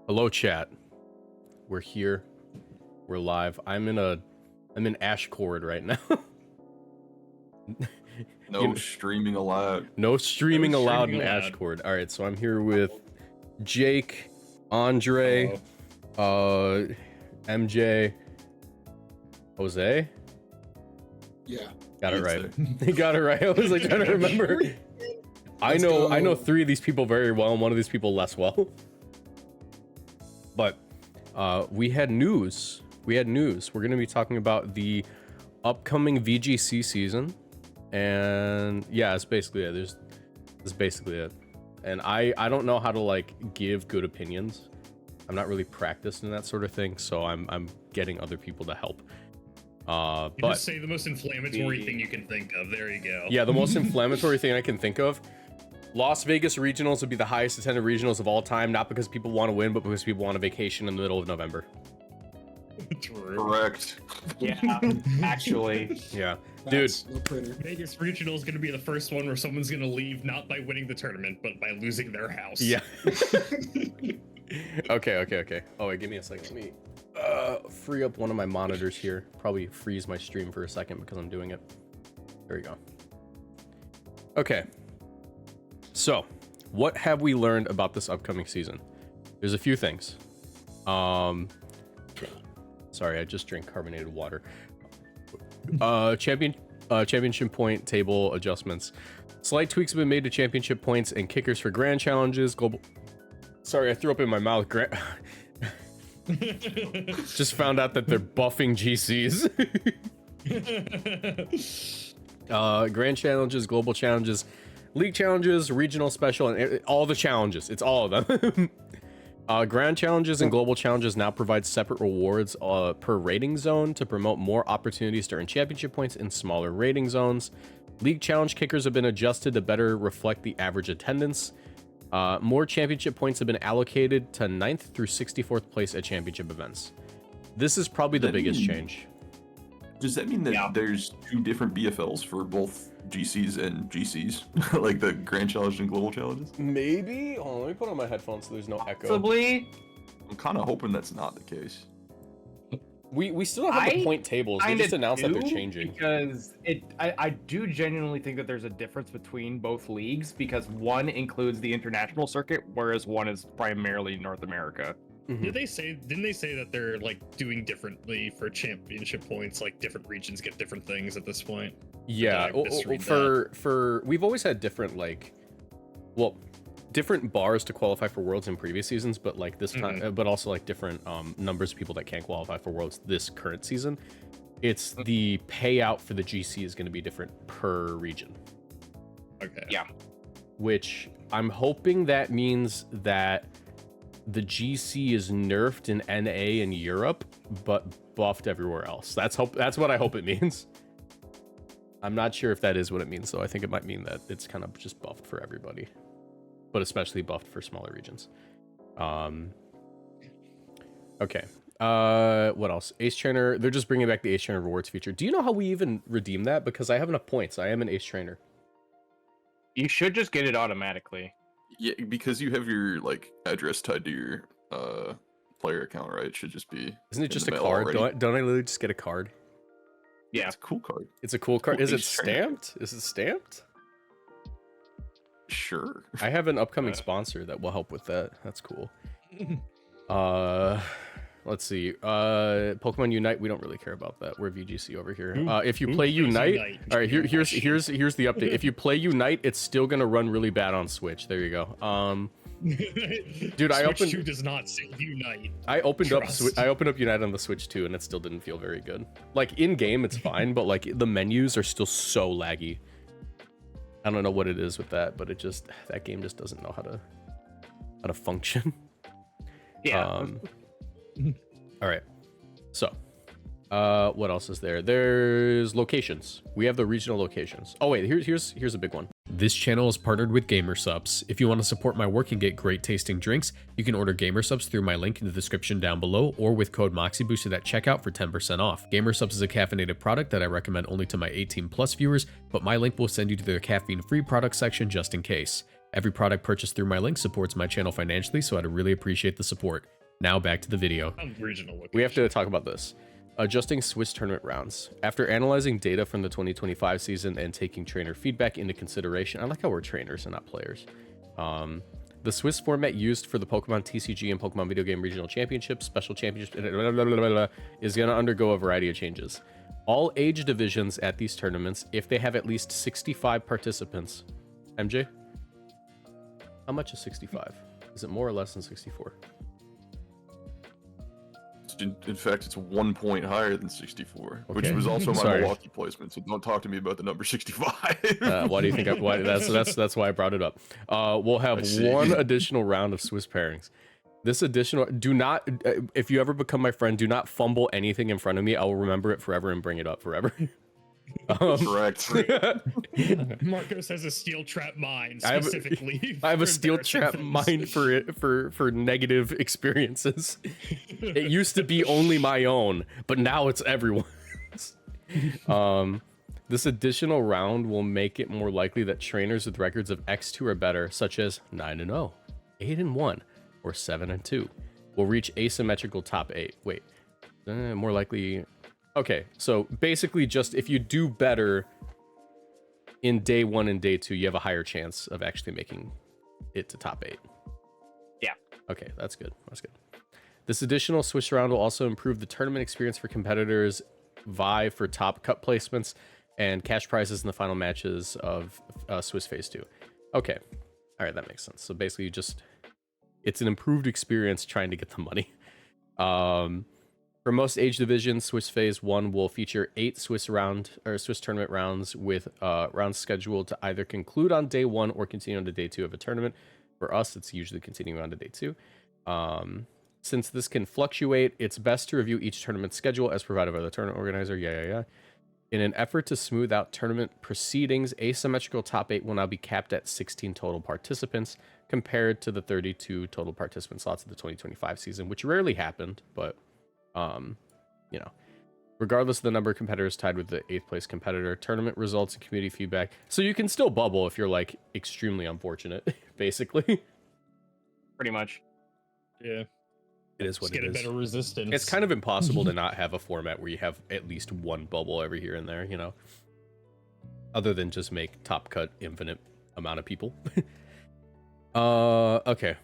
Hello, chat. We're here. We're live. I'm in Ashcord right now. No streaming allowed. No streaming allowed in allowed. Ashcord. All right, so I'm here with Jake, Andre, MJ, Jose. Yeah. Got it You'd right. He got it right. I was like trying to remember. I know three of these people very well, and one of these people less well. But we had news. We're going to be talking about the upcoming VGC season, and yeah, it's basically it. That's basically it. And I don't know how to like give good opinions. I'm not really practiced in that sort of thing, so I'm getting other people to help. You But just say the most inflammatory thing you can think of. There you go. yeah, the most inflammatory thing I can think of. Las Vegas regionals would be the highest attended regionals of all time, not because people want to win, but because people want a vacation in the middle of November. True. Correct. Yeah, actually. Yeah, dude. No printer. Vegas Regional is going to be the first one where someone's going to leave not by winning the tournament, but by losing their house. Yeah. Okay. Oh wait, give me a second. Let me free up one of my monitors here. Probably freeze my stream for a second because I'm doing it. There we go. Okay. So, what have we learned about this upcoming season? There's a few things. Sorry, I just drank carbonated water. Championship point table adjustments. Slight tweaks have been made to championship points and kickers for grand challenges. Global. Sorry, I threw up in my mouth. Just found out that they're buffing GCs. Grand challenges, global challenges, league challenges, regional special, and all the challenges. It's all of them. Grand challenges and global challenges now provide separate rewards per rating zone to promote more opportunities to earn championship points in smaller rating zones. League challenge kickers have been adjusted to better reflect the average attendance. More championship points have been allocated to 9th through 64th place at championship events. This is probably the biggest change. Does that mean that there's two different BFLs for both GCs and GCs? Like the Grand Challenge and Global Challenges? Maybe? Hold on, let me put on my headphones so there's no echo. Possibly. I'm kind of hoping that's not the case. We still have the point tables. They just announced that they're changing. Because I do genuinely think that there's a difference between both leagues, because one includes the international circuit, whereas one is primarily North America. Mm-hmm. Didn't they say that they're like doing differently for championship points? Like different regions get different things at this point. Yeah, for we've always had different different bars to qualify for worlds in previous seasons, but like this time, but also like different numbers of people that can't qualify for worlds this current season. It's the payout for the GC is going to be different per region. Okay. Yeah. Which I'm hoping that means that the GC is nerfed in NA in Europe, but buffed everywhere else. That's what I hope it means. I'm not sure if that is what it means, though. I think it might mean that it's kind of just buffed for everybody, but especially buffed for smaller regions. Okay. What else? Ace Trainer. They're just bringing back the Ace Trainer rewards feature. Do you know how we even redeem that? Because I have enough points. I am an Ace Trainer. You should just get it automatically. Yeah, because you have your like address tied to your player account, right? It should just be. Isn't it just a card? Don't I literally just get a card? Yeah, it's a cool card. It's a cool card. Cool Is it Ace Trainer. stamped? Is it stamped? Sure. I have an upcoming sponsor that will help with that. That's cool. Let's see. Pokemon Unite, we don't really care about that. We're VGC over here. If you play Unite, all right, here's the update. If you play Unite, it's still gonna run really bad on Switch. There you go. Dude, Switch 2 does not say Unite. I opened up Unite on the Switch 2 and it still didn't feel very good. Like in game it's fine, but like the menus are still so laggy. I don't know what it is with that, but that game just doesn't know how to function. Yeah. All right. So, what else is there? There's locations. We have the regional locations. Oh wait, here's a big one. This channel is partnered with GamerSupps. If you want to support my work and get great tasting drinks, you can order GamerSupps through my link in the description down below, or with code Moxie boosted at checkout for 10% off. GamerSupps is a caffeinated product that I recommend only to my 18+ viewers, but my link will send you to their caffeine-free product section just in case. Every product purchased through my link supports my channel financially, so I'd really appreciate the support. Now back to the video. Original location. We have to talk about this. Adjusting Swiss tournament rounds. After analyzing data from the 2025 season and taking trainer feedback into consideration, I like how we're trainers and not players. The Swiss format used for the Pokemon TCG and Pokemon Video Game Regional Championships, Special Championships, is going to undergo a variety of changes. All age divisions at these tournaments, if they have at least 65 participants. MJ? How much is 65? Is it more or less than 64? In fact, it's 1 point higher than 64, which Okay. was also my Sorry. Milwaukee placement. So don't talk to me about the number 65. Why do you think? That's why I brought it up. We'll have I see. one additional round of Swiss pairings. This additional, do not, if you ever become my friend, do not fumble anything in front of me. I will remember it forever and bring it up forever. Correct. Marcos has a steel trap mine I have a- specifically. I have a for steel embarrassing trap things. mind for negative experiences. It used to be only my own, but now it's everyone's. This additional round will make it more likely that trainers with records of X2 or better, such as 9-0, 8-1, or 7-2, will reach asymmetrical top 8. Wait, more likely. Okay, so basically, just if you do better in day 1 and day 2, you have a higher chance of actually making it to top 8. Yeah. Okay, that's good. That's good. This additional Swiss round will also improve the tournament experience for competitors, vie for top cut placements, and cash prizes in the final matches of Swiss Phase 2. Okay, all right, that makes sense. So basically, it's an improved experience trying to get the money. For most age divisions, Swiss Phase 1 will feature 8 Swiss tournament rounds with rounds scheduled to either conclude on day 1 or continue on to day 2 of a tournament. For us, it's usually continuing on to day 2. Since this can fluctuate, it's best to review each tournament schedule as provided by the tournament organizer. Yeah. In an effort to smooth out tournament proceedings, asymmetrical top 8 will now be capped at 16 total participants compared to the 32 total participant slots of the 2025 season, which rarely happened, but regardless of the number of competitors tied with the 8th place competitor, tournament results and community feedback. So you can still bubble if you're like extremely unfortunate, basically. Pretty much. Yeah. It is what Just get it a is. better resistance. It's kind of impossible to not have a format where you have at least one bubble every here and there, other than just make top cut infinite amount of people. Okay.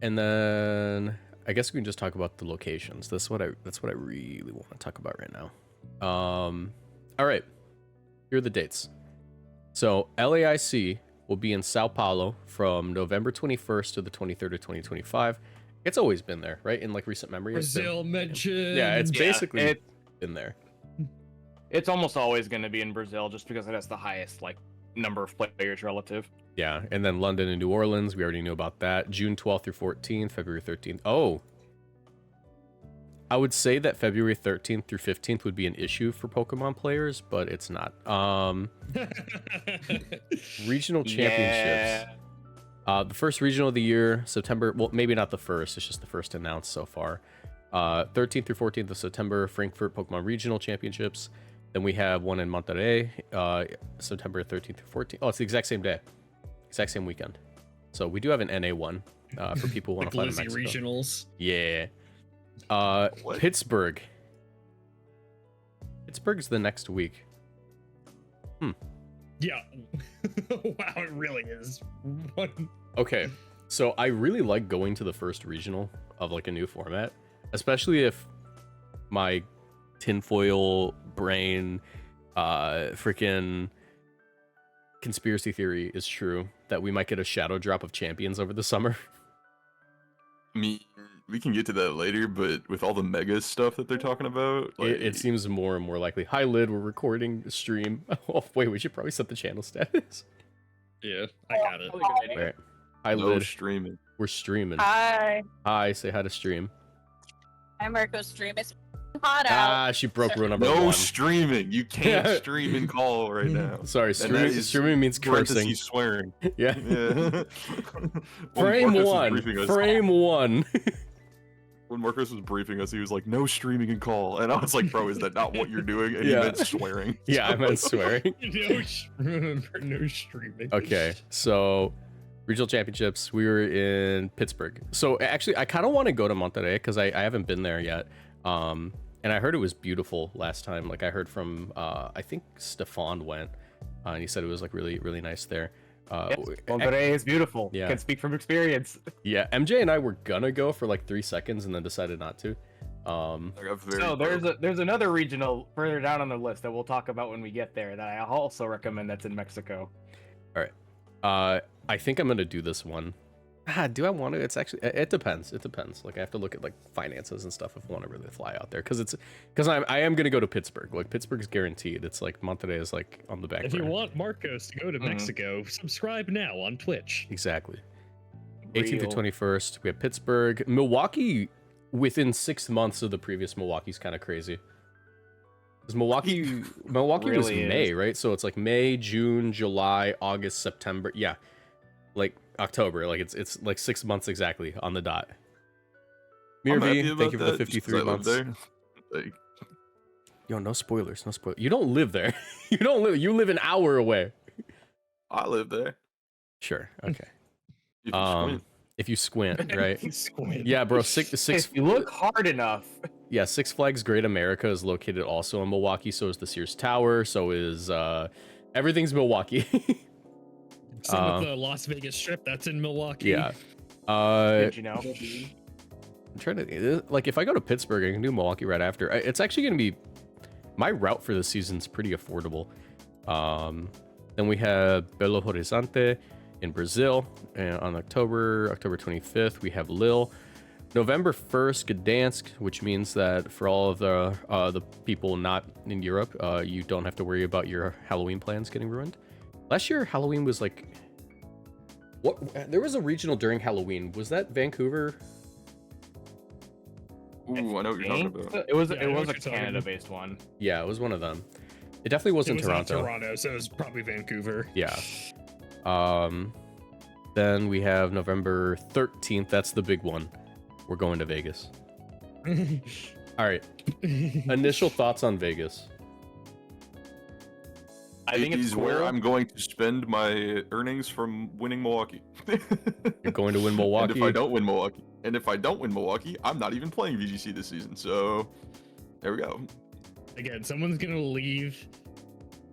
And then I guess we can just talk about the locations. That's what I really want to talk about right now. All right. Here are the dates. So LAIC will be in Sao Paulo from November 21st to the 23rd of 2025. It's always been there, right? In like recent memory. It's been- Brazil mentioned. Yeah, it's basically it- been there. It's almost always going to be in Brazil just because it has the highest number of players relative. Yeah, and then London and New Orleans, we already knew about that. June 12th through 14th, February 13th. Oh, I would say that February 13th through 15th would be an issue for Pokemon players, but it's not. Regional championships. Yeah. The first regional of the year, September. Well, maybe not the first. It's just the first announced so far. 13th through 14th of September, Frankfurt Pokemon Regional Championships. Then we have one in Monterrey, September 13th through 14th. Oh, it's the exact same day, exact same weekend. So we do have an NA one for people who want to fly to Glizzy Mexico. regionals. Yeah. What? Pittsburgh. Pittsburgh's the next week. Yeah. Wow, it really is. Okay, so I really like going to the first regional of like a new format, especially if my tinfoil brain freaking conspiracy theory is true that we might get a shadow drop of champions over the summer. I mean, we can get to that later, but with all the mega stuff that they're talking about, It seems more and more likely. Hi Lid, we're recording a stream. Oh wait, we should probably set the channel status. Yeah, I got it. Probably good video. Right. Hi no Lid, streaming. we're streaming. Hi, Hi, say hi to stream. I'm Marco's stream. It's hot out. She broke rule number No one. streaming. You can't stream and call right now. Sorry, And that is streaming means cursing. Parentheses swearing. Yeah. Yeah. Frame Marcus was one. briefing us- Frame one. When Marcus was briefing us, he was like, "No streaming and call," and I was like, "Bro, is that not what you're doing?" And Yeah. he meant swearing. Yeah, I meant swearing. No, remember, no streaming. Okay, so Regional championships. We were in Pittsburgh. So actually, I kind of want to go to Monterrey because I haven't been there yet. And I heard it was beautiful last time. Like I heard from I think Stefan went, and he said it was like really really nice there. Yes, Monterrey is beautiful. Yeah. Can speak from experience. Yeah, MJ and I were gonna go for like 3 seconds and then decided not to. So there's another regional further down on the list that we'll talk about when we get there that I also recommend that's in Mexico. All right. I think I'm gonna do this one. Do I want to? It's actually it depends. It depends. Like I have to look at like finances and stuff if I want to really fly out there because I am gonna go to Pittsburgh. Like Pittsburgh's guaranteed. It's like Monterrey is like on the back. If burner. you want Marcos to go to Mexico, subscribe now on Twitch. Exactly. 18th to 21st. We have Pittsburgh, Milwaukee. Within 6 months of the previous Milwaukee's kind of crazy. Because Milwaukee Really was is. May, right? So it's like May, June, July, August, September. Yeah, like October. Like it's like 6 months exactly on the dot. Mir V, thank you for the 53 months. Like, Yo, no spoilers, no spoilers. You don't live there. You live an hour away. I live there. Sure. Okay. If you squint. If you squint, right? Squid. Yeah, bro. Six. If you look hard enough. Yeah, Six Flags Great America is located also in Milwaukee. So is the Sears Tower. So is everything's Milwaukee. Same with the Las Vegas Strip. That's in Milwaukee. Yeah. Did you know? I'm trying to like if I go to Pittsburgh, I can do Milwaukee right after. It's actually gonna be my route for the season's pretty affordable. Then we have Belo Horizonte in Brazil, and on October 25th we have Lille. November 1st, Gdansk, which means that for all of the people not in Europe, you don't have to worry about your Halloween plans getting ruined. Last year Halloween was like, what? There was a regional during Halloween. Was that Vancouver? Ooh, I know what you're talking about. It was Yeah, I know a what you're talking Canada-based one. Yeah, it was one of them. It definitely wasn't It was not Toronto. Toronto, so it was probably Vancouver. Yeah. Then we have November 13th. That's the big one. We're going to Vegas. All right. Initial thoughts on Vegas. I think it's Is where cool. I'm going to spend my earnings from winning Milwaukee. You're going to win And Milwaukee. if I don't win Milwaukee, I'm not even playing VGC this season. So there we go. Again, someone's gonna leave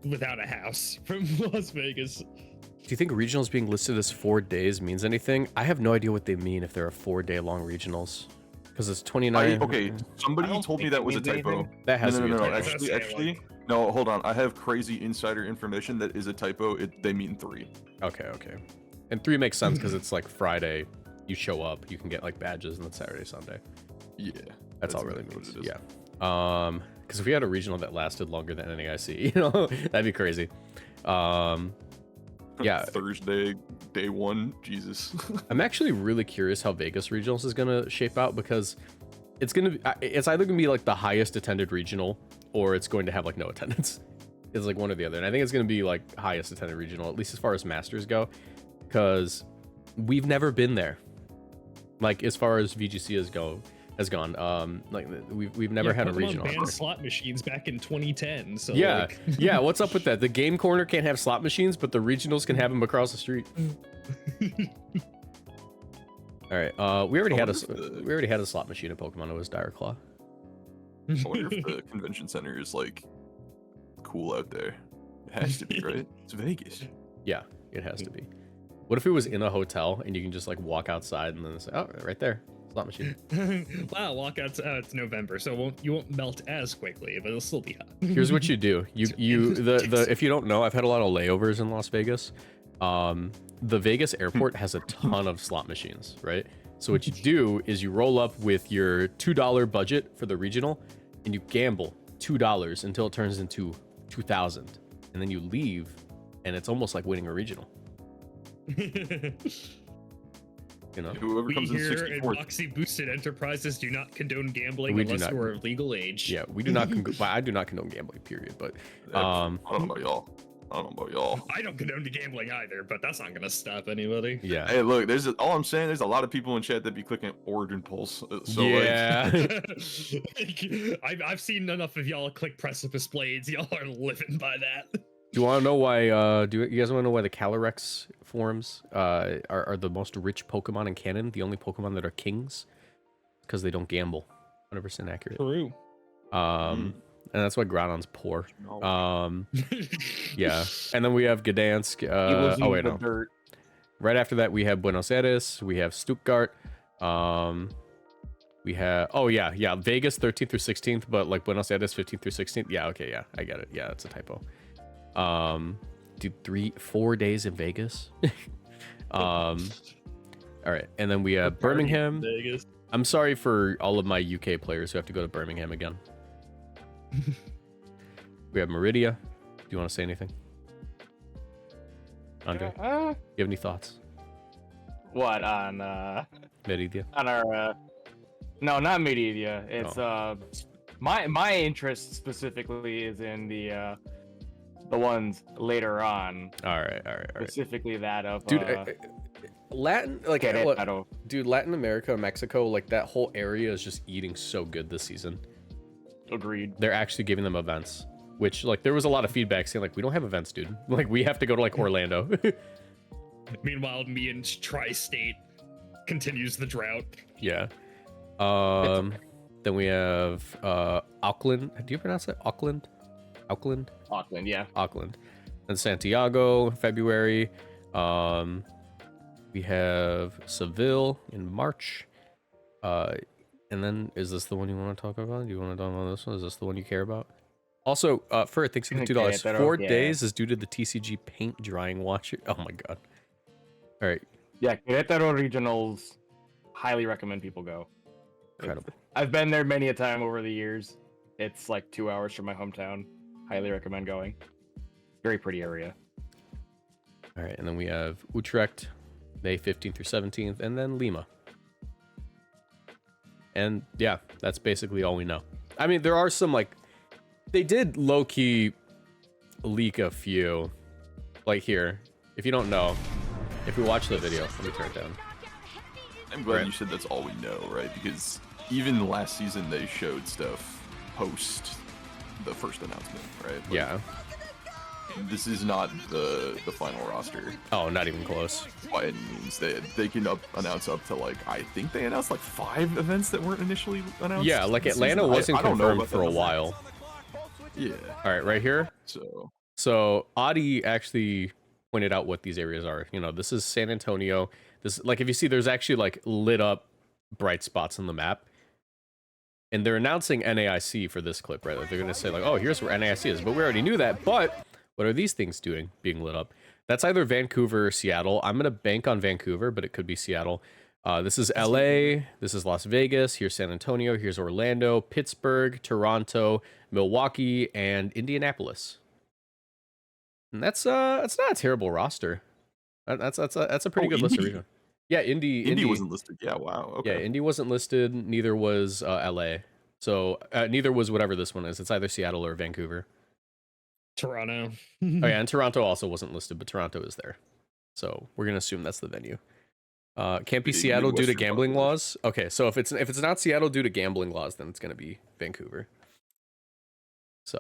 without a house from Las Vegas. Do you think regionals being listed as 4 days means anything? I have no idea what they mean if there are 4-day long regionals. Because it's 29. Okay, I somebody don't told me think that it was a means typo. anything. That has to be a No. typo. Actually, no. Hold on. I have crazy insider information that is a typo. They mean 3. Okay. And 3 makes sense because it's like Friday. You show up, you can get like badges, and then Saturday, Sunday. Yeah, That's all it really exactly means. what it is. Yeah. Because if we had a regional that lasted longer than NAIC, you know, that'd be crazy. Yeah. Thursday, day 1. Jesus. I'm actually really curious how Vegas regionals is gonna shape out because it's either gonna be like the highest attended regional or it's going to have like no attendance. It's like one or the other, and I think it's gonna be like highest attended regional, at least as far as Masters go, because we've never been there. Like as far as VGC has gone, like we've never had a Pokemon regional. out banned there. slot machines back in 2010. So Yeah, like... yeah. What's up with that? The game corner can't have slot machines, but the regionals can have them across the street. All right. We already had a slot machine in Pokemon. It was Dire Claw. I wonder if the convention center is like cool out there. It has to be, right? It's Vegas. Yeah, it has to be. What if it was in a hotel and you can just like walk outside and then it's like, oh, right there, slot machine. Wow, walkouts. It's November, so you won't melt as quickly, but it'll still be hot. Here's what you do. If you don't know, I've had a lot of layovers in Las Vegas. The Vegas airport has a ton of slot machines, right? So what you do is you roll up with your $2 budget for the regional and you gamble $2 until it turns into 2,000, and then you leave and it's almost like winning a regional. You know, Whoever We comes in here in 64th. Moxie Boosted Enterprises do not condone gambling We do unless not. you are of legal age. yeah, we do not. Well, I do not condone gambling, period. But I don't know about y'all. I don't condone the gambling either, but that's not gonna stop anybody. yeah, Hey, look, all I'm saying, there's a lot of people in chat that be clicking Origin Pulse. So yeah. I've seen enough of y'all click Precipice Blades. Y'all are living by that. Do you want to know why? Do you guys want to know why the Calyrex forms are the most rich Pokemon in canon? The only Pokemon that are kings, because they don't gamble. 100% accurate. True. And that's why Groudon's poor. No. Yeah. And then we have Gdansk. He lives in Oh wait, the no. dirt. Right after that, we have Buenos Aires. We have Stuttgart. We have Vegas 13th through 16th, but like Buenos Aires 15th through 16th. Yeah, okay, yeah, I get it. Yeah, it's a typo. Dude, 4 days in Vegas. All right, and then we have Birmingham. Vegas. I'm sorry for all of my UK players who have to go to Birmingham again. We have Meridia. Do you want to say anything, Andre? Do you have any thoughts? What on Meridia. on our no, not Media. It's my interest specifically is in the ones later on. All right. Specifically that of Dude, Latin, like, Querétaro. dude, Latin America, Mexico, like that whole area is just eating so good this season. Agreed. They're actually giving them events, which like there was a lot of feedback saying like we don't have events, dude. Like we have to go to like Orlando. Meanwhile, me and Tri-State continues the drought. Yeah. Then we have Auckland. Do you pronounce that Auckland? Auckland. Yeah. Auckland. And Santiago, February. We have Seville in March. And then is this the one you want to talk about? Do you want to talk about this one? Is this the one you care about? Also, for thanks for the $2. Querétaro, 4 yeah. days is due to the TCG paint drying watch. Oh my god. All right. Yeah, Querétaro Regionals. Highly recommend people go. Incredible. I've been there many a time over the years. It's like 2 hours from my hometown. Highly recommend going. Very pretty area. All right, and then we have Utrecht, May 15th through 17th, and then Lima. And yeah, that's basically all we know. I mean, there are some like they did low-key leak a few. Like here, if you don't know, if we watch the video, let me turn it down. I'm glad Right. you said that's all we know, right? Because even last season they showed stuff post the first announcement, right? Like, Yeah. This is not the final roster Oh, not even close. by any means. They can announce up to like I think they announced like 5 events that weren't initially announced. Yeah, like this Atlanta season. wasn't I don't know confirmed about for that a number. while. Yeah. All right, right here. So Adi actually pointed out what these areas are. You know, this is San Antonio. This, like, if you see, there's actually like lit up bright spots on the map. And they're announcing NAIC for this clip, right? Like, they're gonna say like, oh, here's where NAIC is, but we already knew that. But what are these things doing, being lit up? That's either Vancouver or Seattle. I'm gonna bank on Vancouver, but it could be Seattle. This is LA. This is Las Vegas. Here's San Antonio. Here's Orlando, Pittsburgh, Toronto, Milwaukee, and Indianapolis. And that's not a terrible roster. That's a pretty good list of Indy. region. Yeah, Indy wasn't listed. Yeah, wow. Okay. Yeah, Indy wasn't listed. Neither was LA. So neither was whatever this one is. It's either Seattle or Vancouver. Toronto. Oh yeah, and Toronto also wasn't listed, but Toronto is there. So we're gonna assume that's the venue. Can't be The Seattle due to Midwestern gambling bucket laws. Okay, so if it's not Seattle due to gambling laws, then it's gonna be Vancouver. So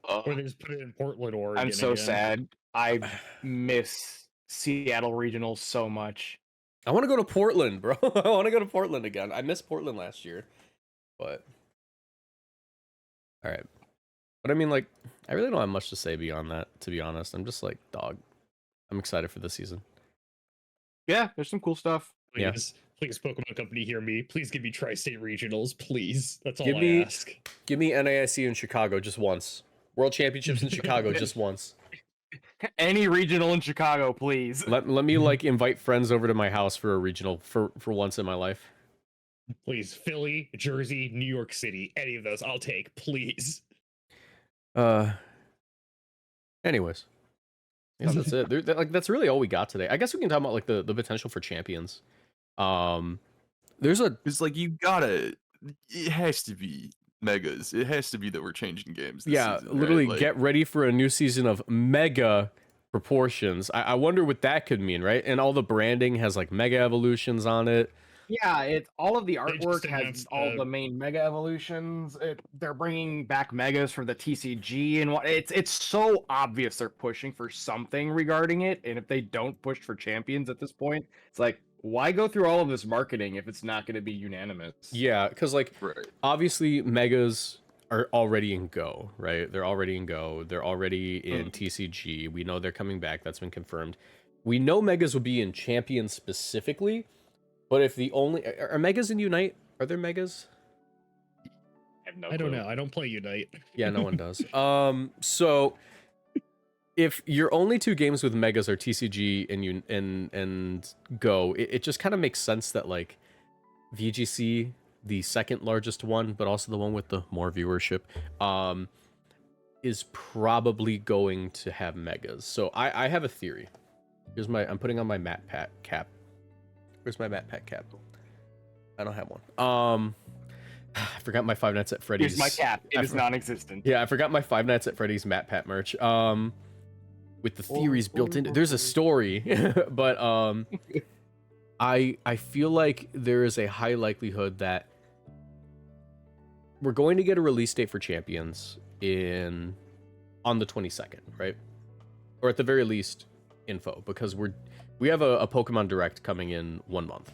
Or they just put it in Portland, Oregon. I'm so again. sad. I miss Seattle Regionals so much. I want to go to Portland, bro. I want to go to Portland again. I missed Portland last year, but all right. But I mean, like, I really don't have much to say beyond that. To be honest, I'm just like, dog. I'm excited for this season. Yeah, there's some cool stuff. Yeah. Please, Pokemon Company, hear me. Please give me Tri-State Regionals, please. That's all Give I me- ask. Give me NAIC in Chicago just once. World Championships in Chicago just once. Any regional in Chicago, please. Let me like invite friends over to my house for a regional for once in my life. Please, Philly, Jersey, New York City, any of those, I'll take, please. Anyways, I guess that's it. Like that's really all we got today. I guess we can talk about like the potential for champions. There's a It's like you gotta. It has to be megas. It has to be that we're changing games. This yeah, season, right? literally Like, get ready for a new season of mega proportions. I wonder what that could mean, right? And all the branding has like mega evolutions on it. Yeah, it's all of the just artwork has announced, all the main mega evolutions. They're bringing back megas for the TCG and what. It's so obvious they're pushing for something regarding it. And if they don't push for champions at this point, it's like, why go through all of this marketing if it's not going to be unanimous? Yeah, because like Right. obviously megas are already in Go, right? They're already in Go. They're already in TCG. We know they're coming back. That's been confirmed. We know megas will be in champions specifically, but if the only are megas in Unite? Are there megas? I don't know. I don't play Unite. Yeah, no one does. So if your only two games with megas are TCG and Go, it just kind of makes sense that like VGC, the second largest one, but also the one with the more viewership, is probably going to have megas. So I have a theory. I'm putting on my Matt Pat cap. Where's my Matt Pat cap? I don't have one. I forgot my Five Nights at Freddy's. Here's my cap. It is non-existent. Yeah, I forgot my Five Nights at Freddy's Matt Pat merch. With the theories built into there's a story, but I feel like there is a high likelihood that we're going to get a release date for Champions on the 22nd, right? Or at the very least, info, because we have a Pokemon Direct coming in 1 month,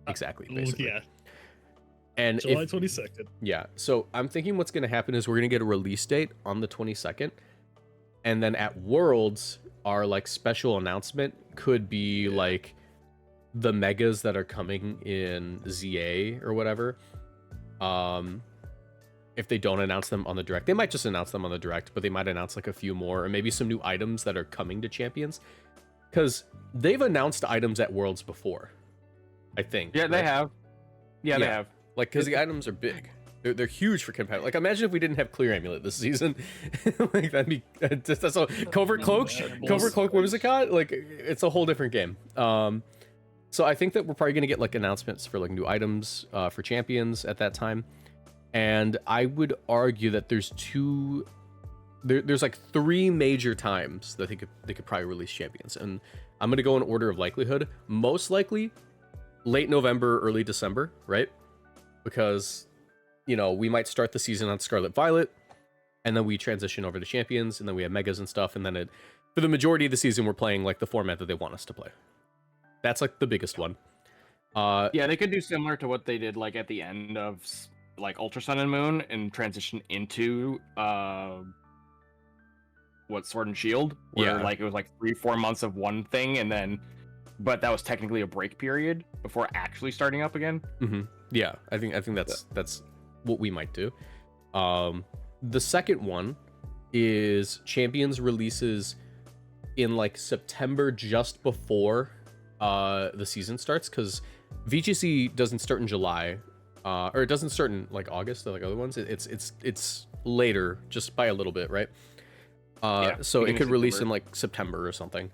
exactly, basically. Yeah. And July 22nd. Yeah, so I'm thinking what's going to happen is we're going to get a release date on the 22nd, and then at Worlds, our like special announcement could be like the megas that are coming in ZA or whatever. If they don't announce them on the Direct, they might just announce them on the Direct, but they might announce like a few more, or maybe some new items that are coming to Champions, because they've announced items at Worlds before, I think. Yeah, they right? have. Yeah, they have. Like, because the items are big. They're huge for competitive. Like, imagine if we didn't have Clear Amulet this season. Like, that'd be just that's all. Covert Cloak, Whimsicott. Like, it's a whole different game. So I think that we're probably gonna get like announcements for like new items for Champions at that time, and I would argue that there's like 3 major times that they could probably release Champions, and I'm gonna go in order of likelihood. Most likely, late November, early December, right? Because, you know, we might start the season on Scarlet Violet, and then we transition over to Champions, and then we have Megas and stuff, and then for the majority of the season, we're playing like the format that they want us to play. That's like the biggest one. Yeah, they could do similar to what they did like at the end of like Ultra Sun and Moon and transition into Sword and Shield, where like it was like 3-4 months of one thing, and then but that was technically a break period before actually starting up again. Mm-hmm. Yeah, I think that's what we might do. The second one is Champions releases in like September, just before the season starts, because VGC doesn't start in July, or it doesn't start in like August like other ones. It's later, just by a little bit, right? So it could release in like September or something.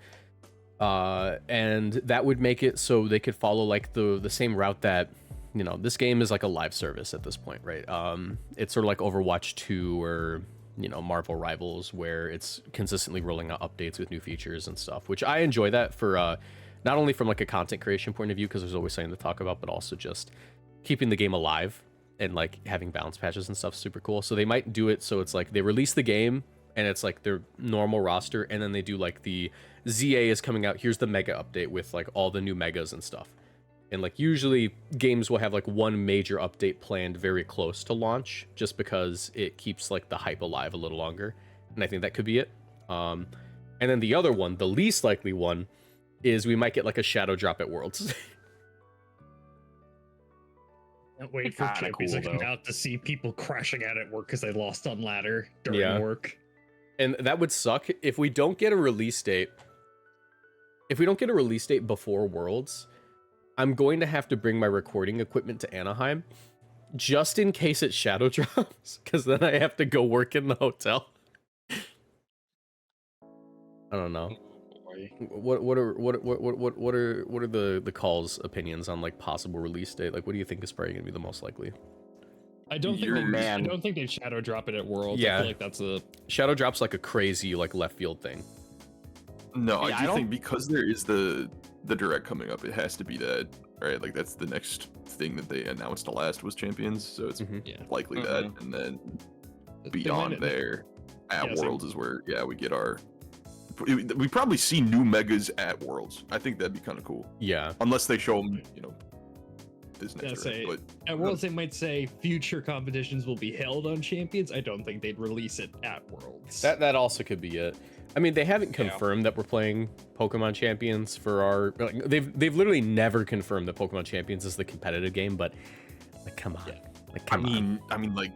And that would make it so they could follow like the same route that, you know, this game is like a live service at this point, right? It's sort of like Overwatch 2 or, you know, Marvel Rivals, where it's consistently rolling out updates with new features and stuff, which I enjoy that for not only from like a content creation point of view, because there's always something to talk about, but also just keeping the game alive and like having balance patches and stuff. Super cool. So they might do it so it's like they release the game and it's like their normal roster, and then they do like the ZA is coming out, here's the mega update with like all the new megas and stuff. And like usually games will have like one major update planned very close to launch, just because it keeps like the hype alive a little longer. And I think that could be it. And then the other one, the least likely one, is we might get like a shadow drop at Worlds. Can't wait for Champions to come out to see people crashing out at work because they lost on ladder during work. And that would suck if we don't get a release date. If we don't get a release date before Worlds, I'm going to have to bring my recording equipment to Anaheim just in case it shadow drops, because then I have to go work in the hotel. I don't know. What are the call's opinions on like possible release date? Like, what do you think is probably going to be the most likely? I don't think they'd shadow drop it at Worlds. Yeah. I feel like that's a shadow drop's like a crazy like left field thing. No, I do think because there is the Direct coming up, it has to be that right? Like that's the next thing that they announced last was Champions, so it's Yeah. likely that, and then They beyond might- there, at Yeah, so- Worlds is where we get our. We probably see new megas at Worlds. I think that'd be kind of cool, Yeah. unless they show them, this Yeah, next say- year. But At Worlds, they might say future competitions will be held on Champions. I don't think they'd release it at Worlds. That also could be it. I mean, they haven't confirmed that we're playing Pokemon Champions for our. Like, they've literally never confirmed that Pokemon Champions is the competitive game. But like, come on, like come on. I mean, like,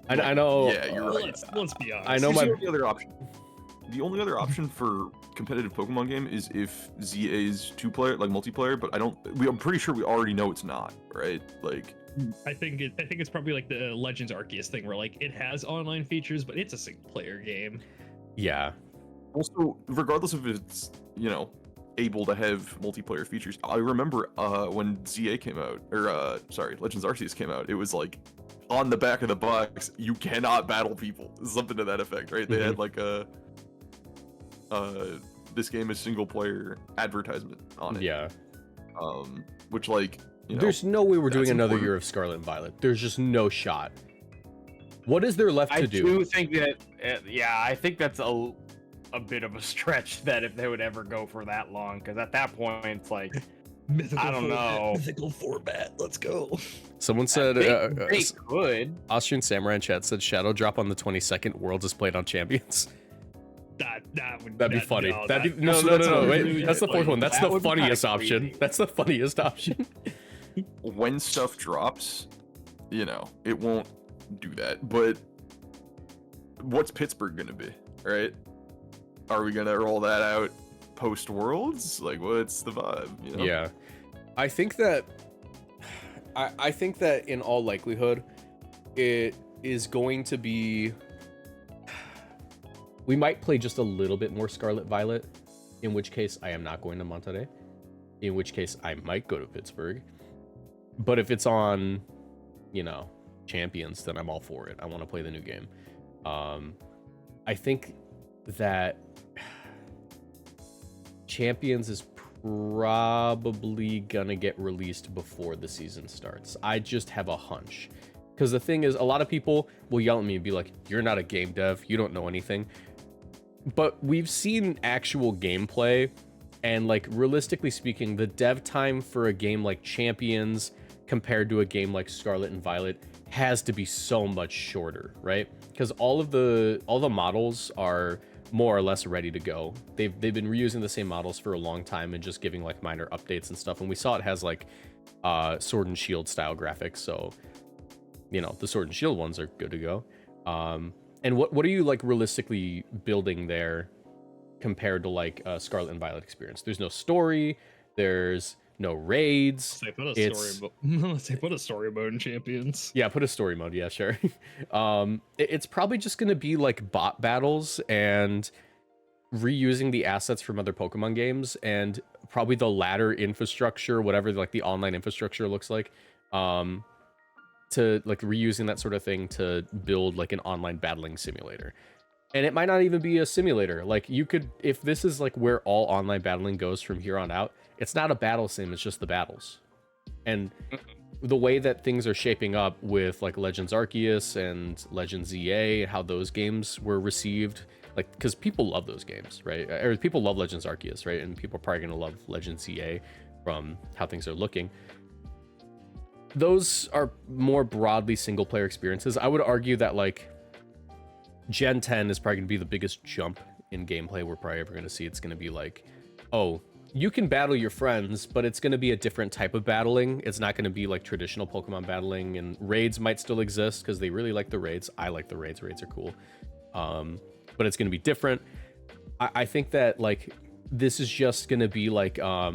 I know. yeah, you're right. Let's be honest. I know Here's my. the only other option. The only other option for competitive Pokemon game is if ZA's two-player, like multiplayer, but I'm pretty sure we already know it's not, right? Like, I think it's probably like the Legends Arceus thing, where like it has online features, but it's a single-player game. Yeah. also, regardless of if it's, able to have multiplayer features, I remember when ZA came out, or Legends Arceus came out, it was like on the back of the box, you cannot battle people, something to that effect, right? They had like a this game is single player advertisement on it. Yeah. Which like, There's no way we're doing that's another important. year of Scarlet and Violet. There's just no shot. What is there left to I do? do think that, I think that's a bit of a stretch that if they would ever go for that long, because at that point, it's like, Mythical I don't know. Mythical format. Let's go. Someone said they could. Austrian Samurai in chat said Shadow Drop on the 22nd. Worlds is played on Champions. That'd That'd be funny. No, That'd that- be, no, so no, that's no, no. not Wait, really that's the it, fourth like, one. That's that the would be kinda funniest option. crazy. That's the funniest option. when stuff drops, it won't do that. But what's Pittsburgh gonna be, right? Are we gonna roll that out post Worlds? Like, what's the vibe? Yeah, I think that in all likelihood, it is going to be. We might play just a little bit more Scarlet Violet, in which case I am not going to Monterrey. In which case I might go to Pittsburgh. But if it's on, Champions, then I'm all for it. I want to play the new game. I think that Champions is probably gonna get released before the season starts. I just have a hunch. Because the thing is, a lot of people will yell at me and be like, you're not a game dev, you don't know anything. But we've seen actual gameplay, and like realistically speaking, the dev time for a game like Champions compared to a game like Scarlet and Violet has to be so much shorter, right? Because all the models are more or less ready to go. They've been reusing the same models for a long time and just giving like minor updates and stuff. And we saw it has like Sword and Shield style graphics, so the Sword and Shield ones are good to go. And what are you like realistically building there compared to like Scarlet and Violet experience? There's no story, there's no raids. Say put a It's- story mode. Say put a story mode in Champions. Yeah, put a story mode. Yeah, sure. It's probably just gonna be like bot battles and reusing the assets from other Pokemon games, and probably the ladder infrastructure, whatever like the online infrastructure looks like, to like reusing that sort of thing to build like an online battling simulator. And it might not even be a simulator. Like you could, if this is like where all online battling goes from here on out, it's not a battle sim, it's just the battles. And the way that things are shaping up with like Legends Arceus and Legends ZA, how those games were received, like, because people love those games, right? Or people love Legends Arceus, right? And people are probably going to love Legends ZA from how things are looking. Those are more broadly single player experiences. I would argue that like Gen 10 is probably going to be the biggest jump in gameplay we're probably ever going to see. It's going to be like, oh, you can battle your friends, but it's going to be a different type of battling. It's not going to be like traditional Pokemon battling, and raids might still exist because they really like the raids. I like the raids. Raids are cool. But it's going to be different. I think that like this is just going to be like a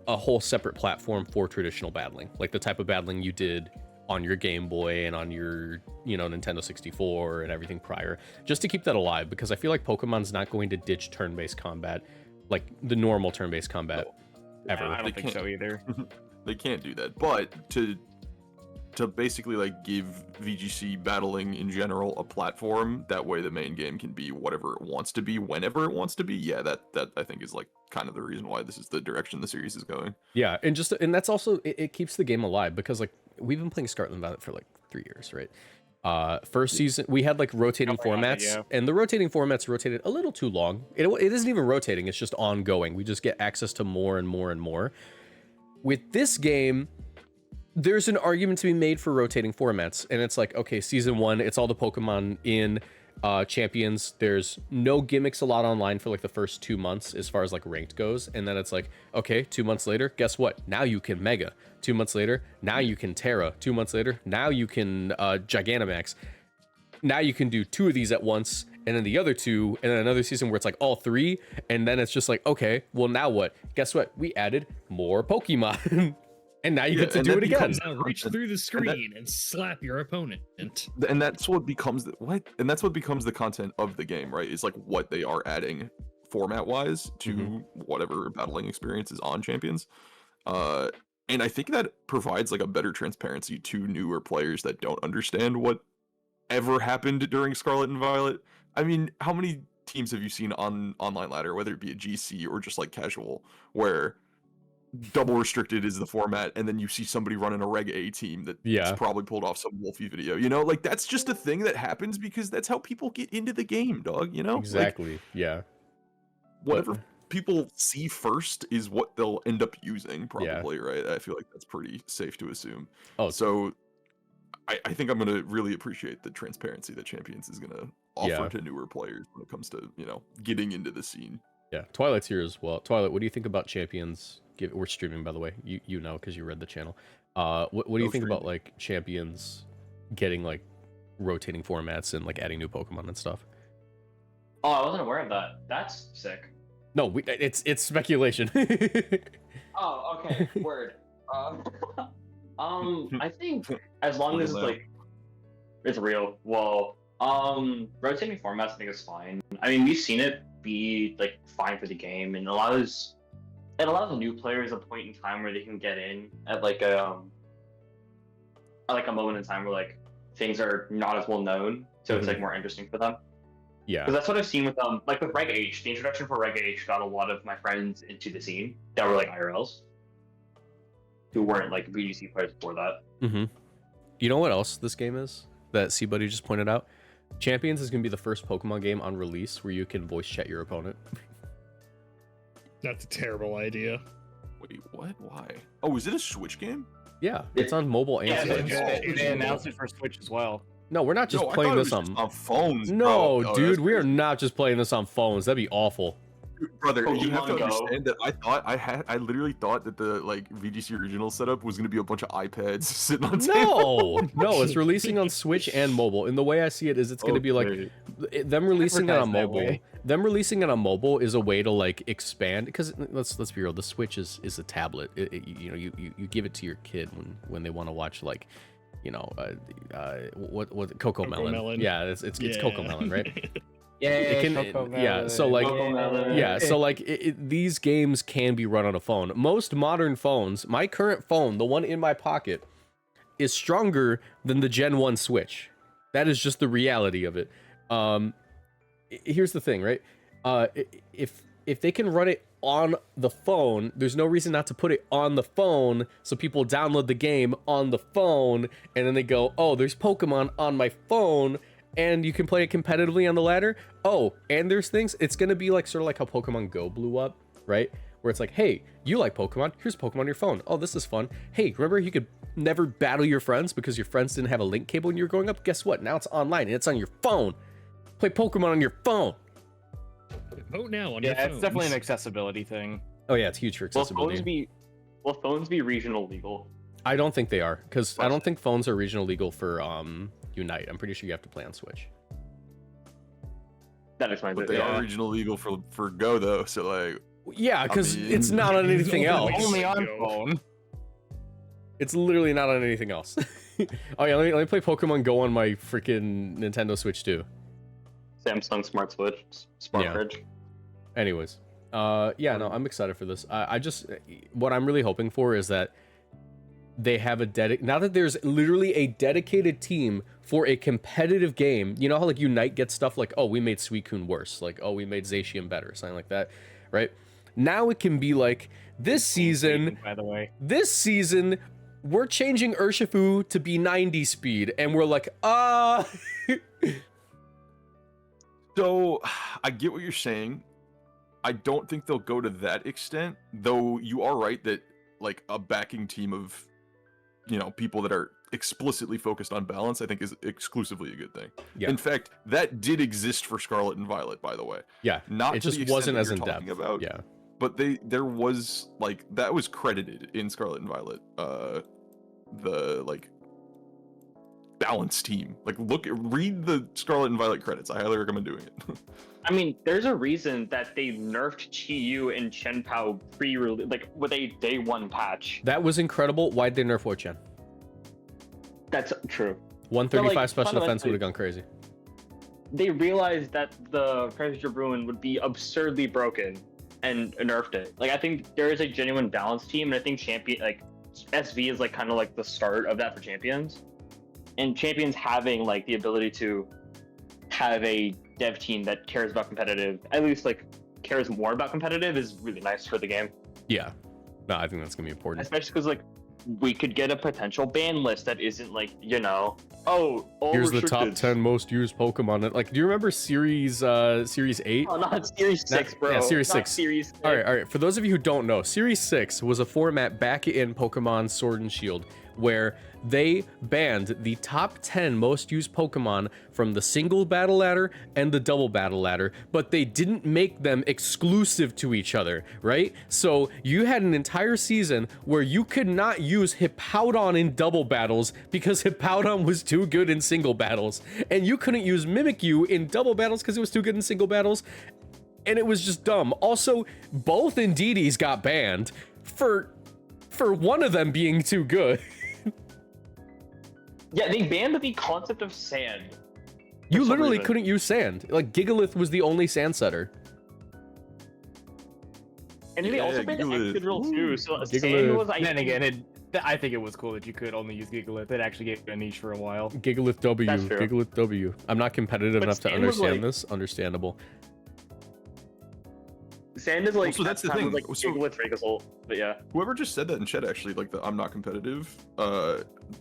whole separate platform for traditional battling, like the type of battling you did on your Game Boy and on your, Nintendo 64 and everything prior, just to keep that alive, because I feel like Pokemon's not going to ditch turn-based combat, like the normal turn-based combat ever. I don't They think so can't. either. They can't do that. But to to basically like give VGC battling in general a platform. That way the main game can be whatever it wants to be, whenever it wants to be. Yeah, that I think is like kind of the reason why this is the direction the series is going. Yeah, and that's also it keeps the game alive because like we've been playing Scarlet and Violet for like 3 years, right? First season we had like rotating formats, and the rotating formats rotated a little too long. It isn't even rotating; it's just ongoing. We just get access to more and more and more. With this game, there's an argument to be made for rotating formats, and it's like, okay, season 1, it's all the Pokemon in champions. There's no gimmicks a lot online for like the first 2 months as far as like ranked goes, and then it's like, okay, 2 months later, guess what? Now you can Mega. 2 months later, now you can Terra. 2 months later, now you can Gigantamax. Now you can do 2 of these at once, and then the other 2, and then another season where it's like all 3, and then it's just like, okay, well now what? Guess what? We added more Pokemon. And now you get to do it again. Now reach through the screen and slap your opponent. And that's what becomes and that's what becomes the content of the game, right? Is like what they are adding format wise to whatever battling experience is on Champions. And I think that provides like a better transparency to newer players that don't understand what ever happened during Scarlet and Violet. I mean, how many teams have you seen on online ladder, whether it be a GC or just like casual, where double restricted is the format, and then you see somebody running a Reg A team that's probably pulled off some Wolfie video, you know? Like, that's just a thing that happens because that's how people get into the game, dog, you know? Exactly, like, yeah. Whatever people see first is what they'll end up using, probably, right? I feel like that's pretty safe to assume. Oh, so I think I'm going to really appreciate the transparency that Champions is going to offer to newer players when it comes to, you know, getting into the scene. Yeah, Twilight's here as well. Twilight, what do you think about Champions? We're streaming, by the way. You know, because you read the channel. What do you think about like Champions getting like rotating formats and like adding new Pokemon and stuff? Oh, I wasn't aware of that. That's sick. No, it's speculation. Oh, okay. Word. I think as long as like it's real. Well, rotating formats I think is fine. I mean, we've seen it be like fine for the game, and it allows the new players a point in time where they can get in at like a moment in time where like things are not as well known, so it's like more interesting for them. Yeah, because that's what I've seen with like with Reg H. The introduction for Reg H got a lot of my friends into the scene that were like IRLs who weren't like VGC players before that. You know what else this game is that C-Buddy just pointed out? Champions is gonna be the first Pokemon game on release where you can voice chat your opponent. That's a terrible idea. Wait, what? Why? Oh, is it a Switch game? Yeah, it's on mobile and Switch. They announced it for Switch as well. No, we're not just playing this on phones. No, bro. dude, we are not just playing this on phones. That'd be awful. Brother, you have to Go. understand that I literally thought that the like VGC original setup was gonna be a bunch of iPads sitting on tables. No, it's releasing on Switch and mobile. And the way I see it is it's gonna be like them releasing it on mobile. Them releasing it on mobile is a way to like expand, because let's be real, the Switch is a tablet. You know, you give it to your kid when they want to watch like, you know, what Coco Melon. Yeah, it's Coco Melon, right? So like these games can be run on a phone. Most modern phones, my current phone, the one in my pocket, is stronger than the Gen 1 Switch. That is just the reality of it. Here's the thing, right? If they can run it on the phone, there's no reason not to put it on the phone, so people download the game on the phone, and then they go, oh, there's Pokemon on my phone, and you can play it competitively on the ladder. Oh, and there's things, it's gonna be like sort of like how Pokemon Go blew up, right? Where it's like, hey, you like Pokemon, here's Pokemon on your phone. Oh, this is fun. Hey, remember you could never battle your friends because your friends didn't have a link cable when you were growing up? Guess what? Now it's online and it's on your phone. Play Pokemon on your phone. Vote now on your Yeah, phones. it's definitely an accessibility thing. Oh yeah, it's huge for accessibility. Will phones be regional legal? I don't think they are, because I don't think phones are regional legal for Unite. I'm pretty sure you have to play on Switch. That explains But it. they Yeah. are regional legal for Go though, so like Yeah, because mean, it's not on anything else. Only on phone. It's literally not on anything else. Oh yeah, let me play Pokemon Go on my freaking Nintendo Switch too. Samsung Smart Switch, Smart Yeah. Fridge. Anyways, yeah, no, I'm excited for this. I just, what I'm really hoping for is that they have now that there's literally a dedicated team for a competitive game. You know how like Unite gets stuff like, oh, we made Suicune worse, like, oh, we made Zacian better, something like that, right? Now it can be like, this season, by the way, we're changing Urshifu to be 90 speed, and we're like, So, I get what you're saying. I don't think they'll go to that extent, though you are right that, like, a backing team of, you know, people that are explicitly focused on balance, I think is exclusively a good thing. Yeah. In fact, that did exist for Scarlet and Violet, by the way. Yeah, Not it to the just extent wasn't that as you're in talking depth. about, Yeah. but there was, like, that was credited in Scarlet and Violet, the, like, balance team. Like, read the Scarlet and Violet credits. I highly recommend doing it. I mean, there's a reason that they nerfed Chi-Yu and Chen-Pao pre-release, like with a day one patch. That was incredible. Why'd they nerf Wo-Chen? That's true. 135 like, special defense fundamentally- would have gone crazy. They realized that the Pressure Bruin would be absurdly broken and nerfed it. Like, I think there is a genuine balance team, and I think SV is like kind of like the start of that for Champions. And Champions having like the ability to have a dev team that cares about competitive, at least like cares more about competitive, is really nice for the game. Yeah. No, I think that's gonna be important. Especially because like we could get a potential ban list that isn't like, you know, oh, all Here's the restricted. top 10 most used Pokemon. Like, do you remember Series 8? Oh, not Series 6, bro. Yeah, Series Not 6. Series 6. All right. For those of you who don't know, Series 6 was a format back in Pokemon Sword and Shield where they banned the top 10 most used Pokemon from the single battle ladder and the double battle ladder, but they didn't make them exclusive to each other, right? So you had an entire season where you could not use Hippowdon in double battles because Hippowdon was too good in single battles, and you couldn't use Mimikyu in double battles because it was too good in single battles, and it was just dumb. Also, both Indeedis got banned for one of them being too good. Yeah, they banned the concept of sand. You some literally reason. couldn't use sand. Like, Gigalith was the only sand setter. And they Yeah, also banned Gigalith. Excadrill too. So Gigalith. sand was, I then think, again, I think it was cool that you could only use Gigalith. It actually gave you a niche for a while. Gigalith W. That's true. Gigalith W. I'm not competitive But enough to sand was, understand like- this. Understandable. sand is like, Well, so that's the at times, thing. like So- Gigalith Rayquazel, but yeah. Whoever just said that in chat, actually, like the I'm not competitive,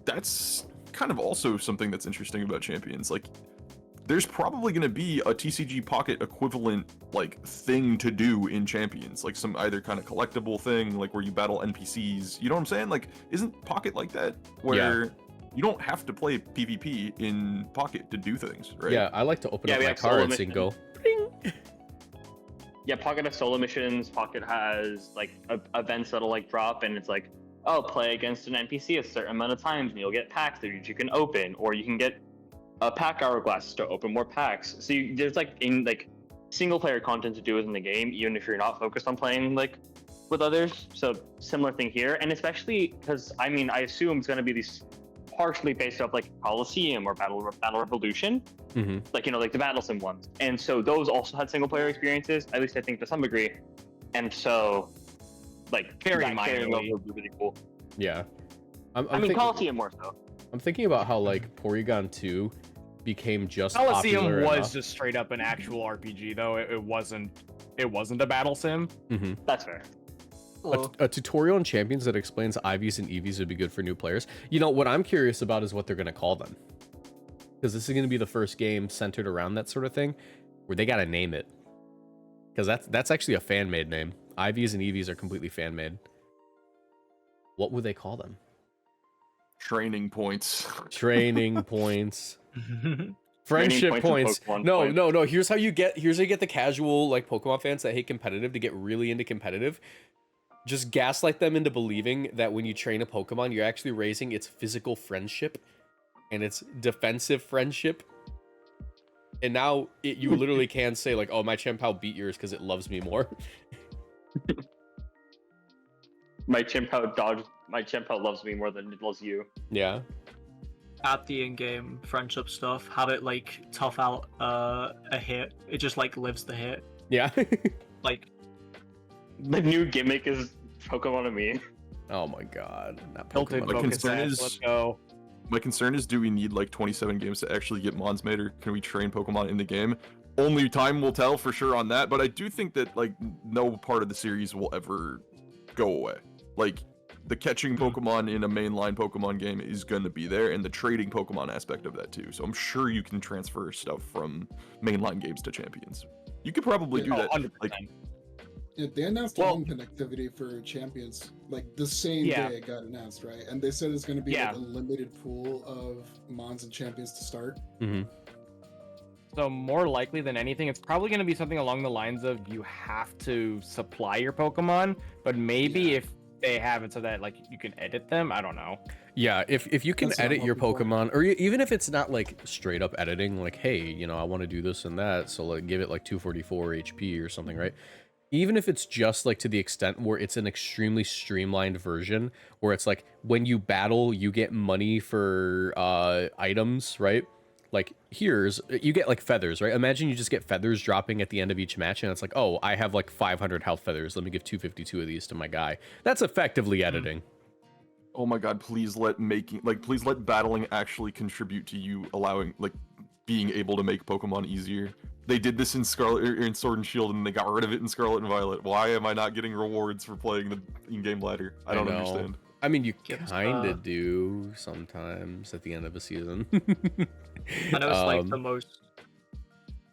that's kind of also something that's interesting about Champions. Like, there's probably going to be a TCG Pocket equivalent, like, thing to do in Champions. Like, some either kind of collectible thing, like, where you battle NPCs. You know what I'm saying? Like, isn't Pocket like that? Where you don't have to play PvP in Pocket to do things, right? Yeah, I like to open Yeah, up we my have solo cards and go, "Bring." Yeah, Pocket has solo missions. Pocket has like events that'll like drop, and it's like, oh, play against an NPC a certain amount of times, and you'll get packs that you can open, or you can get a pack hourglass to open more packs. So there's like single player content to do within the game, even if you're not focused on playing like with others. So similar thing here, and especially because I mean I assume it's gonna be these partially based off like Coliseum or Battle Revolution. Mm-hmm. Like, you know, like the Battle Sim ones. And so those also had single player experiences, at least I think to some degree. And so, like, Very that carrying minorly. over would be really cool. Yeah. I mean, Coliseum more so. I'm thinking about how, like, Porygon 2 became just Coliseum popular was enough. just straight up an actual RPG, though. It wasn't a battle sim. Mm-hmm. That's fair. A tutorial in Champions that explains IVs and EVs would be good for new players. You know, what I'm curious about is what they're going to call them. Because this is going to be the first game centered around that sort of thing, where they got to name it. Because that's actually a fan-made name. IVs and EVs are completely fan-made. What would they call them? Training points. Training points. Training Friendship points points. and Pokemon No, points. no. Here's how you get the casual like Pokemon fans that hate competitive to get really into competitive. Just gaslight them into believing that when you train a Pokemon, you're actually raising its physical friendship and its defensive friendship. And now you literally can say like, "Oh, my Chen-Pao beat yours because it loves me more." My Chen-Pao loves me more than it loves you. Yeah. Add the in-game friendship stuff. Have it like tough out a hit. It just like lives the hit. Yeah. Like The new gimmick is Pokemon and me. Oh my god. Not Tilted Pokemon. My focus concern sets, is- let's go. My concern is, do we need like 27 games to actually get Mons made, or can we train Pokemon in the game? Only time will tell for sure on that, but I do think that like no part of the series will ever go away. Like the catching Pokemon in a mainline Pokemon game is going to be there, and the trading Pokemon aspect of that too. So I'm sure you can transfer stuff from mainline games to Champions. You could probably do that. 100%. Like, Yeah, they announced Well- home connectivity for Champions like the same Yeah. day it got announced, right? And they said it's going to be Yeah. like a limited pool of Mons and Champions to start. Mhm. So more likely than anything, it's probably going to be something along the lines of you have to supply your Pokemon, but maybe Yeah. if they have it so that like you can edit them, I don't know. Yeah, if you can That's what I'm edit your hoping for. Pokemon, or even if it's not like straight up editing, like, hey, you know, I want to do this and that, so like give it like 244 HP or something, right? Even if it's just like to the extent where it's an extremely streamlined version, where it's like when you battle, you get money for items, right? Like you get like feathers, right? Imagine you just get feathers dropping at the end of each match, and it's like, oh, I have like 500 health feathers. Let me give 252 of these to my guy. That's effectively editing. oh my god, please let battling actually contribute to you allowing like being able to make Pokemon easier. They did this in in Sword and Shield, and they got rid of it in Scarlet and Violet. Why am I not getting rewards for playing the in-game ladder? I don't know. understand. I mean, you Give us, kind of do sometimes at the end of a season. I know it's like the Um, most.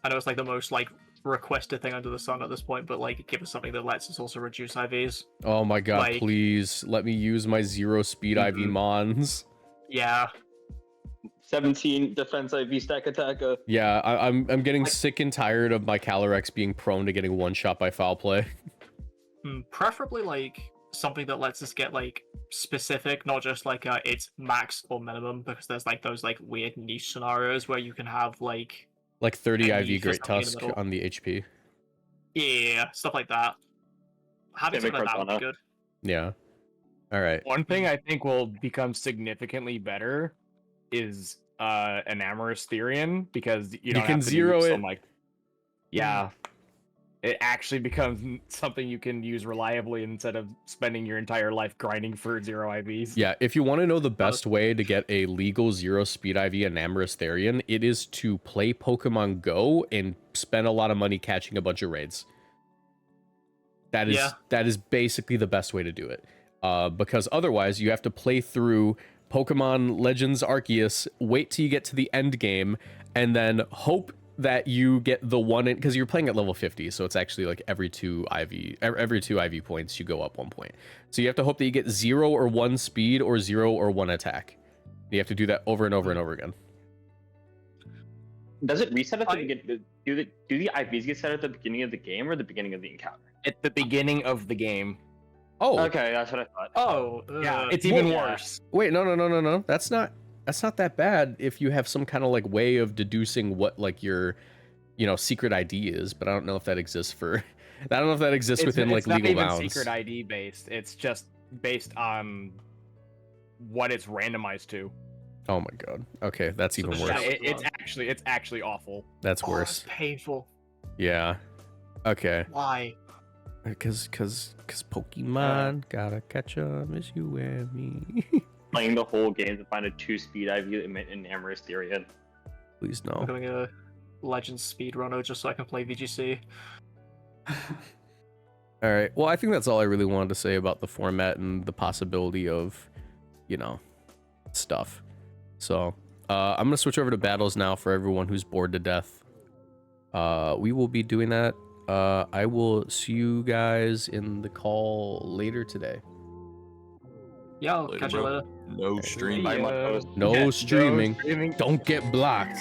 I know it's like the most like requested thing under the sun at this point, but like give us something that lets us also reduce IVs. Oh my god, like- please let me use my 0 speed IV Mons. Yeah, 17 defense IV stack attacker. Yeah, I'm getting Like- sick and tired of my Calyrex being prone to getting one shot by foul play. preferably like something that lets us get like specific, not just like it's max or minimum, because there's like those like weird niche scenarios where you can have like Like 30 And IV you for Great something in the Tusk middle. on the HP. yeah stuff like that. Having Yeah, something like that would be Cortana. good. Yeah. All right. One thing I think will become significantly better is an Amorous Therian, because you don't can have to zero do it. some, like, yeah, it actually becomes something you can use reliably instead of spending your entire life grinding for 0 IVs. Yeah, if you want to know the best way to get a legal 0 speed IV Enamorous Therian, it is to play Pokemon Go and spend a lot of money catching a bunch of raids. That is basically the best way to do it. Because otherwise you have to play through Pokemon Legends Arceus, wait till you get to the end game, and then hope that you get the one in, because you're playing at level 50, so it's actually like every two IV points you go up 1 point. So you have to hope that you get 0 or 1 speed or 0 or 1 attack. You have to do that over and over and over again. Does it reset at the beginning? Do the IVs get set at the beginning of the game or the beginning of the encounter? At the beginning of the game. Oh, Okay, that's what I thought. Oh, Yeah, it's even yeah. worse. wait, no. That's not that bad if you have some kind of like way of deducing what like your, secret ID is, but I don't know if that exists for I don't know if that exists within like it's not legal even bounds. secret ID based. It's just based on what it's randomized to. Oh my god. Okay, that's So even the worse. shadow- Yeah, it's actually awful. That's Oh, worse. it's painful. Yeah. Okay. Why? Cause Pokemon gotta catch 'em, it's you and me. Playing the whole game to find a 2-speed IV in Amorous Therian. Please I'm no. becoming a Legends speedrunner just so I can play VGC. All right. Well, I think that's all I really wanted to say about the format and the possibility of, stuff. So, I'm gonna switch over to battles now for everyone who's bored to death. We will be doing that. I will see you guys in the call later today. Yeah, I'll Later, catch you bro. later. No stream. Bye, Yeah. Marcos. No Yeah, streaming. streaming. Don't get blocked.